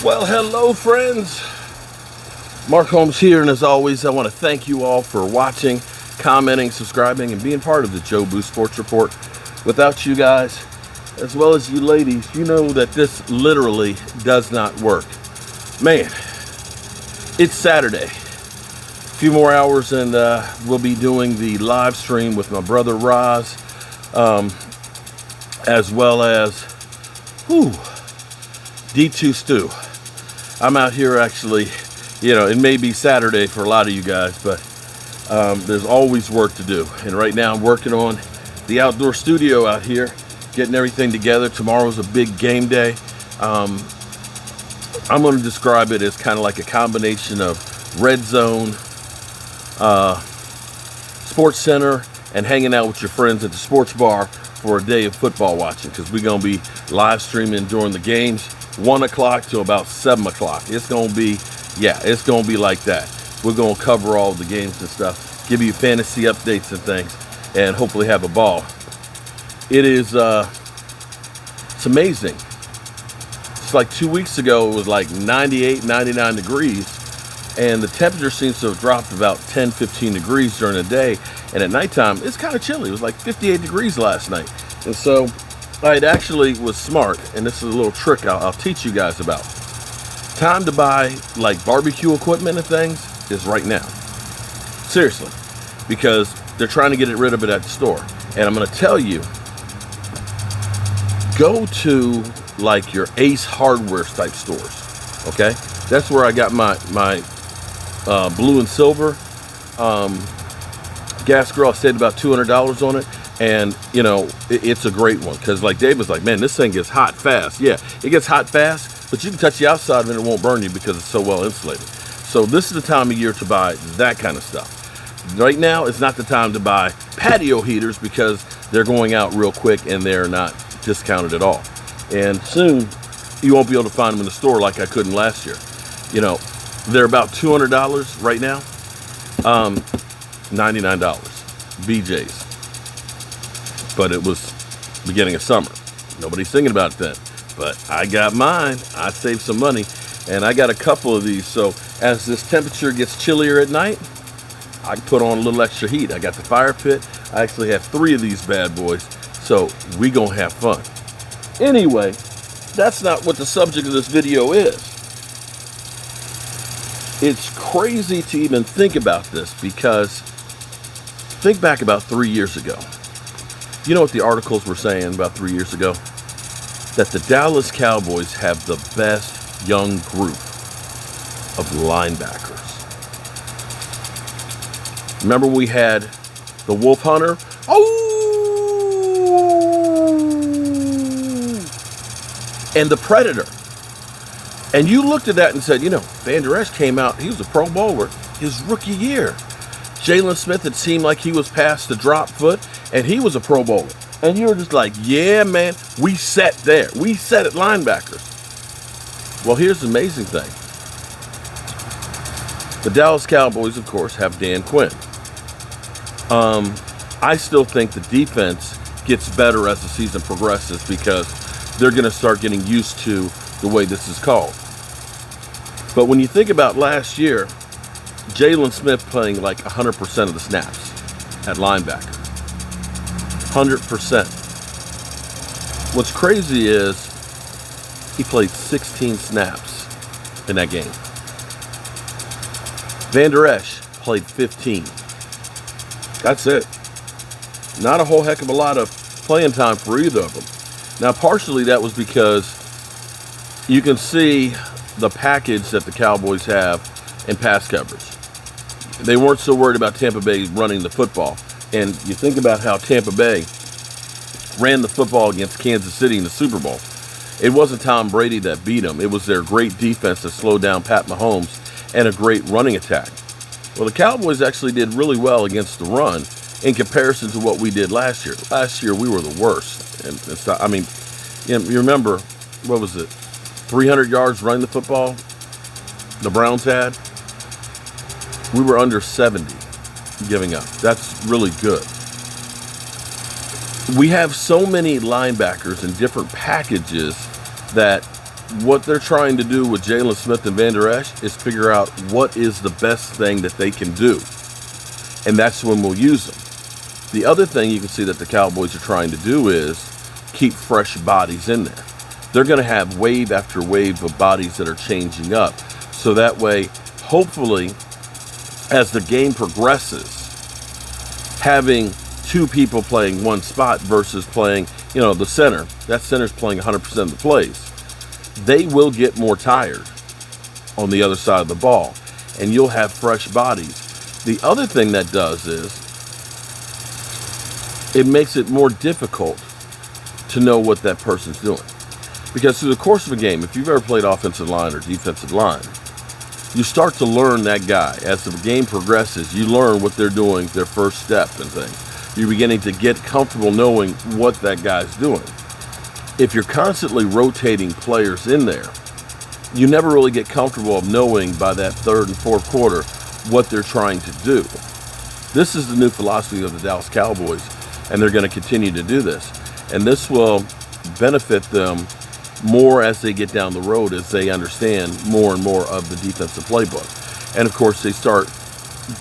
Well, hello friends. Mark Holmes here, and as always, I want to thank you all for watching, commenting, subscribing, and being part of the Joe Boo Sports Report. Without you guys, as well as you ladies, you know that this literally does not work. Man, it's Saturday. A few more hours and we'll be doing the live stream with my brother Roz, as well as D2 Stew. I'm out here actually, it may be Saturday for a lot of you guys, but there's always work to do. And right now I'm working on the outdoor studio out here, getting everything together. Tomorrow's a big game day. I'm going to describe it as kind of like a combination of Red Zone, Sports Center, and hanging out with your friends at the sports bar for a day of football watching, because we're going to be live streaming during the games, 1 o'clock to about 7 o'clock. It's going to be like that. We're going to cover all the games and stuff, give you fantasy updates and things, and hopefully have a ball. It is, it's amazing. It's like 2 weeks ago, it was like 98, 99 degrees, and the temperature seems to have dropped about 10, 15 degrees during the day, and at nighttime, it's kind of chilly. It was like 58 degrees last night, and so I actually was smart, and this is a little trick I'll teach you guys about. Time to buy like barbecue equipment and things is right now. Seriously, because they're trying to get rid of it at the store. And I'm going to tell you, go to like your Ace Hardware type stores. Okay, that's where I got my blue and silver gas grill. I saved about $200 on it. And it's a great one, because like Dave was like, man, this thing gets hot fast. Yeah, it gets hot fast, but you can touch the outside of it and it won't burn you because it's so well insulated. So this is the time of year to buy that kind of stuff. Right now, it's not the time to buy patio heaters because they're going out real quick and they're not discounted at all. And soon, you won't be able to find them in the store like I couldn't last year. They're about $200 right now. $99, BJ's. But it was beginning of summer. Nobody's thinking about it then. But I got mine. I saved some money, and I got a couple of these. So as this temperature gets chillier at night, I can put on a little extra heat. I got the fire pit. I actually have 3 of these bad boys. So we gonna have fun. Anyway, that's not what the subject of this video is. It's crazy to even think about this, because think back about 3 years ago. You know what the articles were saying about 3 years ago? That the Dallas Cowboys have the best young group of linebackers. Remember we had the Wolf Hunter? And the Predator. And you looked at that and said, Vander Esch came out, he was a Pro Bowler his rookie year. Jalen Smith, it seemed like he was past the drop foot, and he was a Pro Bowler. And you were just like, yeah, man, we set there. We set at linebackers. Well, here's the amazing thing. The Dallas Cowboys, of course, have Dan Quinn. I still think the defense gets better as the season progresses, because they're going to start getting used to the way this is called. But when you think about last year, Jalen Smith playing like 100% of the snaps at linebacker. 100%. What's crazy is he played 16 snaps in that game. Vander Esch played 15. That's it. Not a whole heck of a lot of playing time for either of them. Now, partially that was because you can see the package that the Cowboys have in pass coverage. They weren't so worried about Tampa Bay running the football. And you think about how Tampa Bay ran the football against Kansas City in the Super Bowl. It wasn't Tom Brady that beat them. It was their great defense that slowed down Pat Mahomes and a great running attack. Well, the Cowboys actually did really well against the run in comparison to what we did last year. Last year, we were the worst. And it's not, you remember, what was it, 300 yards running the football the Browns had? We were under 70 giving up. That's really good. We have so many linebackers in different packages that what they're trying to do with Jalen Smith and Vander Esch is figure out what is the best thing that they can do. And that's when we'll use them. The other thing you can see that the Cowboys are trying to do is keep fresh bodies in there. They're going to have wave after wave of bodies that are changing up. So that way, hopefully, as the game progresses, having two people playing one spot versus playing, the center. That center's playing 100% of the plays. They will get more tired on the other side of the ball, and you'll have fresh bodies. The other thing that does is it makes it more difficult to know what that person's doing. Because through the course of a game, if you've ever played offensive line or defensive line, you start to learn that guy. As the game progresses, you learn what they're doing, their first step and things. You're beginning to get comfortable knowing what that guy's doing. If you're constantly rotating players in there, you never really get comfortable of knowing by that third and fourth quarter what they're trying to do. This is the new philosophy of the Dallas Cowboys, and they're going to continue to do this. And this will benefit them more as they get down the road, as they understand more and more of the defensive playbook. And of course, they start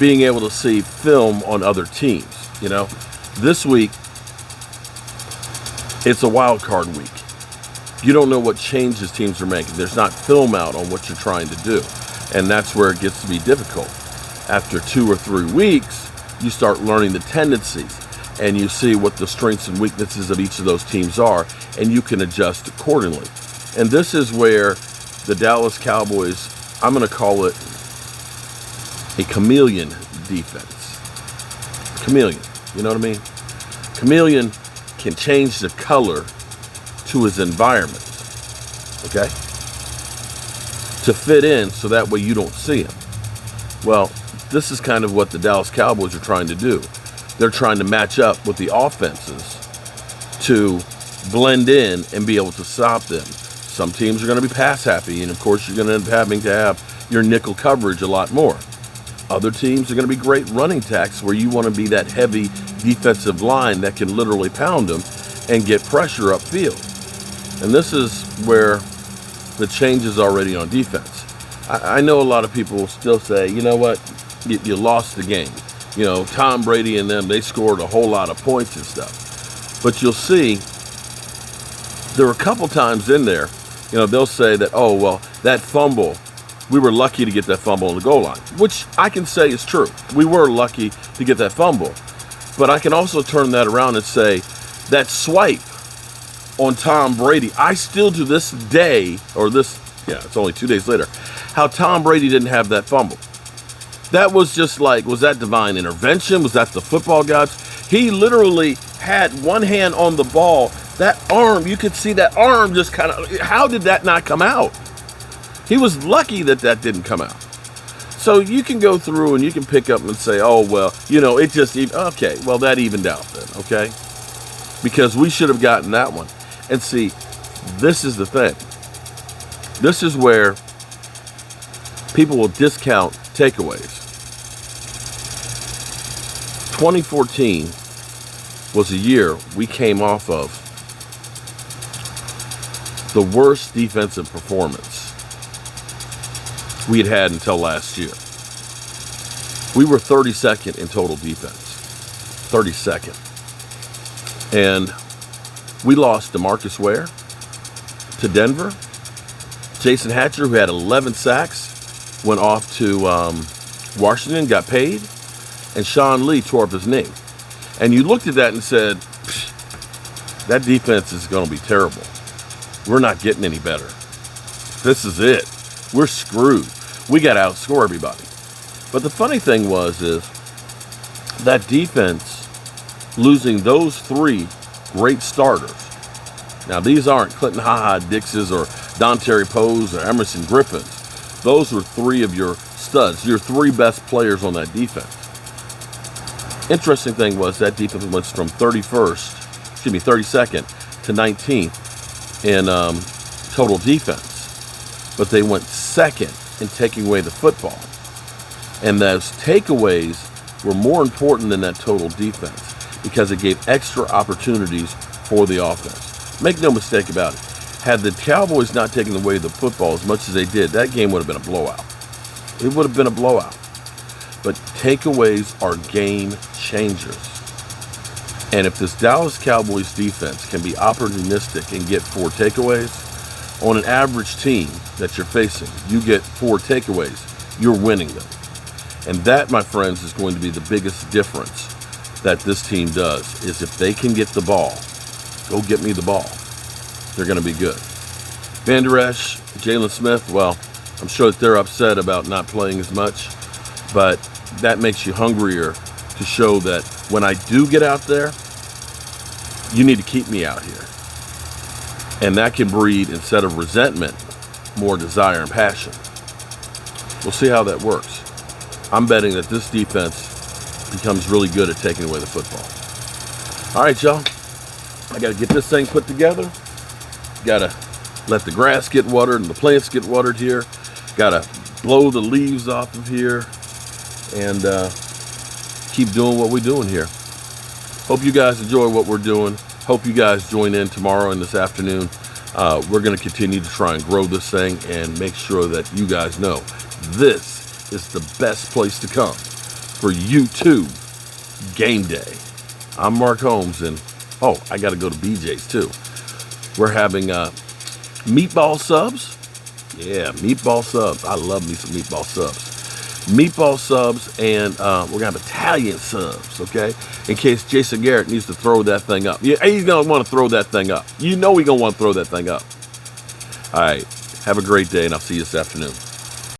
being able to see film on other teams. This week, it's a wild card week. You don't know what changes teams are making. There's not film out on what you're trying to do. And that's where it gets to be difficult. After 2 or 3 weeks, you start learning the tendencies, and you see what the strengths and weaknesses of each of those teams are, and you can adjust accordingly. And this is where the Dallas Cowboys, I'm going to call it a chameleon defense. Chameleon, you know what I mean? Chameleon can change the color to his environment, okay? To fit in so that way you don't see him. Well, this is kind of what the Dallas Cowboys are trying to do. They're trying to match up with the offenses to blend in and be able to stop them. Some teams are going to be pass happy, and of course you're going to end up having to have your nickel coverage a lot more. Other teams are going to be great running attacks where you want to be that heavy defensive line that can literally pound them and get pressure upfield. And this is where the change is already on defense. I know a lot of people will still say, you know what, you lost the game. Tom Brady and them, they scored a whole lot of points and stuff. But you'll see, there were a couple times in there, they'll say that, oh, well, that fumble, we were lucky to get that fumble on the goal line, which I can say is true. We were lucky to get that fumble. But I can also turn that around and say that swipe on Tom Brady, I still to this day, it's only 2 days later, how Tom Brady didn't have that fumble. That was just like, was that divine intervention? Was that the football gods? He literally had one hand on the ball. That arm, you could see that arm just kind of, how did that not come out? He was lucky that didn't come out. So you can go through and you can pick up and say, oh, well, it just, okay, well, that evened out then, okay? Because we should have gotten that one. And see, this is the thing. This is where people will discount takeaways. 2014 was a year we came off of the worst defensive performance we had until last year. We were 32nd in total defense. 32nd. And we lost DeMarcus Ware to Denver. Jason Hatcher, who had 11 sacks, went off to Washington, got paid. And Sean Lee tore up his knee. And you looked at that and said, that defense is going to be terrible. We're not getting any better. This is it. We're screwed. We got to outscore everybody. But the funny thing is that defense losing those 3 great starters. Now, these aren't Clinton Ha-Ha-Dixes or Dontari Poes or Emerson Griffins. Those were 3 of your studs, your 3 best players on that defense. Interesting thing was that defense went from 32nd to 19th in total defense. But they went second in taking away the football. And those takeaways were more important than that total defense because it gave extra opportunities for the offense. Make no mistake about it. Had the Cowboys not taken away the football as much as they did, that game would have been a blowout. It would have been a blowout. But takeaways are game changers. And if this Dallas Cowboys defense can be opportunistic and get 4 takeaways, on an average team that you're facing, you get 4 takeaways, you're winning them. And that, my friends, is going to be the biggest difference that this team does, is if they can get the ball, go get me the ball, they're going to be good. Vander Esch, Jalen Smith, well, I'm sure that they're upset about not playing as much, but that makes you hungrier to show that when I do get out there, you need to keep me out here. And that can breed, instead of resentment, more desire and passion. We'll see how that works. I'm betting that this defense becomes really good at taking away the football. All right, y'all. I got to get this thing put together. Got to let the grass get watered and the plants get watered here. Got to blow the leaves off of here and keep doing what we're doing here. Hope you guys enjoy what we're doing. Hope you guys join in tomorrow and this afternoon. We're going to continue to try and grow this thing and make sure that you guys know this is the best place to come for YouTube game day. I'm Mark Holmes, and I got to go to BJ's too. We're having meatball subs. Yeah, meatball subs. I love me some meatball subs. Meatball subs, and we're going to have Italian subs, okay? In case Jason Garrett needs to throw that thing up. Yeah, he's going to want to throw that thing up. You know he's going to want to throw that thing up. All right, have a great day, and I'll see you this afternoon.